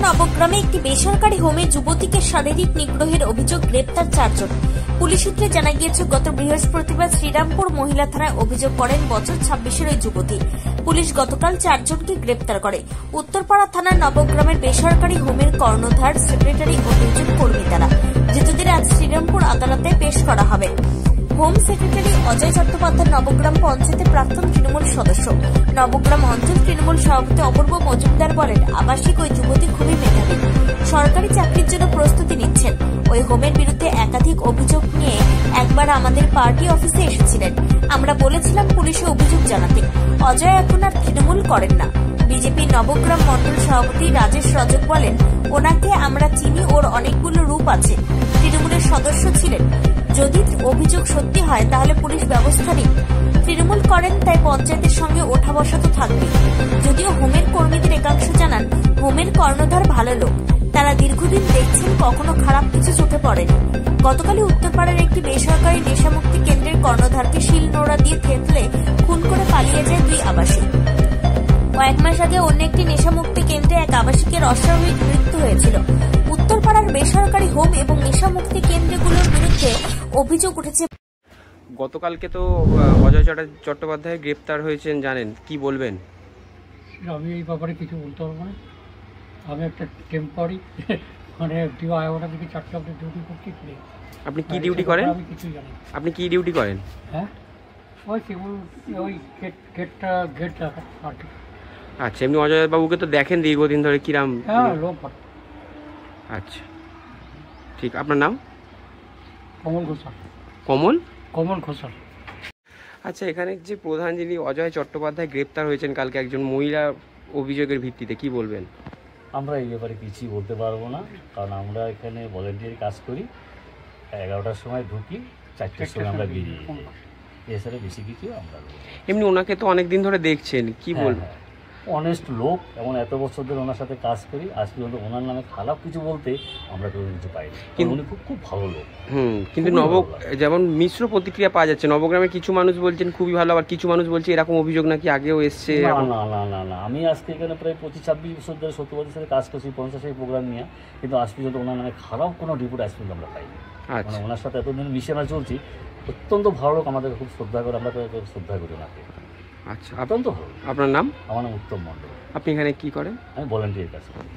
নবগ্রামে একটি বেসরকারি হোমে যুবতীকে শারীরিক নিগ্রহের অভিযোগ, গ্রেপ্তার 4 জন। পুলিশ সূত্রে জানা গিয়েছে, গত বৃহস্পতিবার শ্রীরামপুর মহিলা থানায় অভিযোগ করেন বছর 26-এর ওই যুবতী। পুলিশ গতকাল 4 জনকে গ্রেপ্তার করে। উত্তরপাড়া থানার নবগ্রামের বেসরকারি হোমের কর্ণধার, সেক্রেটারি ও 2 জন কর্মী তারা, ধৃতদের আজ শ্রীরামপুর আদালতে পেশ করা হবে। হোম সেক্রেটারি অজয় চট্টোপাধ্যায় নবগ্রাম পঞ্চায়েতের প্রাক্তন তৃণমূল সদস্য। নবগ্রাম অঞ্চল তৃণমূল সভাপতি অপূর্ব মজুমদার বলেন, আবাসিক ওই যুবতী খুবই মেধাবী, সরকারি চাকরির জন্য প্রস্তুতি নিচ্ছেন। ওই হোমের বিরুদ্ধে একাধিক অভিযোগ নিয়ে একবার আমাদের পার্টি অফিসে এসেছিলেন। আমরা বলেছিলাম পুলিশে অভিযোগ জানাতে। অজয় এখন আর তৃণমূল করেন না। বিজেপি নবগ্রাম মন্ডল সভাপতি রাজেশ রজক বলেন, ওনাকে আমরা চিনি, ওর অনেকগুলো রূপ আছে। তৃণমূলের সদস্য ছিলেন। যদি অভিযোগ সত্যি হয় তাহলে পুলিশ ব্যবস্থা নিক। তৃণমূল করেন, তাই পঞ্চায়েতের সঙ্গে ওঠা বসা তো থাকবে। যদিও হোমের কর্মীদের একাংশ জানান, হোমের কর্ণধার ভালো লোক, তারা দীর্ঘদিন দেখছেন, কখনো খারাপ কিছু চোখে পড়েনি। গতকালই উত্তরপাড়ার একটি বেসরকারি নেশামুক্তি কেন্দ্রের কর্ণধারকে শিল নোড়া দিয়ে থেতলে খুন করে পালিয়ে যায় 2 আবাসিক। কয়েক মাস আগে অন্য একটি নেশামুক্তি কেন্দ্রে এক আবাসিকের অস্বাভাবিক মৃত্যু হয়েছিল। উত্তরপাড়ার বেসরকারি হোম এবং নেশামুক্তি কেন্দ্রগুলোর বিরুদ্ধে অভিযোগ উঠেছে। গতকালকে তো অজয় চট্টোপাধ্যায় গ্রেপ্তার হয়েছেন, জানেন, কি বলবেন? আমি এই ব্যাপারে কিছু বলতে পারবো না। আমি একটা টেম্পোরারি মানে 11টা থেকে 4টা অবধি ডিউটি করছি। আপনি কি ডিউটি করেন? আমি কিছুই জানি। আপনি কি ডিউটি করেন? হ্যাঁ, ওই কেবল ওই গেট দেখা আর কি। আচ্ছা, এমনি অজয় বাবুকে তো দেখেন দীর্ঘদিন ধরে, কিরাম? হ্যাঁ, লোক। আচ্ছা, ঠিক। আপনার নাম? কমল ঘোষাল। কমল ঘোষাল। আচ্ছা, এখানে যে প্রধান যিনি অজয় চট্টোপাধ্যায় গ্রেপ্তার হয়েছেন কালকে একজন মহিলা অভিযোগের ভিত্তিতে, কি বলবেন? আমরা এই ব্যাপারে কিছুই বলতে পারবো না, কারণ আমরা এখানে ভলেন্টিয়ার কাজ করি। 11টার সময় ঢুকি, 4টার সময় আমরা বেরিয়ে যাই। এছাড়া বেশি কিছু আমরা। এমনি ওনাকে তো অনেকদিন ধরে দেখছেন, কি বলবেন? অনেস্ট লোক, এমন এত বছর ধরে ওনার সাথে কাজ করি, আজ পর্যন্ত ওনার নামে খারাপ কিছু বলতে আমরা কেউ কিছু পাইনি। কিন্তু উনি খুব খুব ভালো লোক। কিন্তু যেমন মিশ্র প্রতিক্রিয়া পাওয়া যাচ্ছে। নবগ্রামে কিছু মানুষ বলছেন খুবই ভালো, আবার কিছু মানুষ বলছে এরকম অভিযোগ নাকি আগেও এসছে। না, আমি আজকে এখানে প্রায় 25-26 বছর ধরে 70 বছর সাথে কাজ করছি, 50 প্রোগ্রাম নিয়ে, কিন্তু আজ পর্যন্ত ওনার নামে খারাপ কোনো রিপোর্ট আজ পর্যন্ত আমরা পাইনি। মানে ওনার সাথে এতদিন মিশে আমরা চলছি, অত্যন্ত ভালো লোক, আমাদেরকে খুব শ্রদ্ধা করে, আমরা শ্রদ্ধা করি ওনাকে। আচ্ছা, অত্যন্ত ভালো। আপনার নাম? আমার নাম উত্তম মণ্ডল। আপনি এখানে কি করেন? আমি ভলেন্টিয়ার কাজ করি।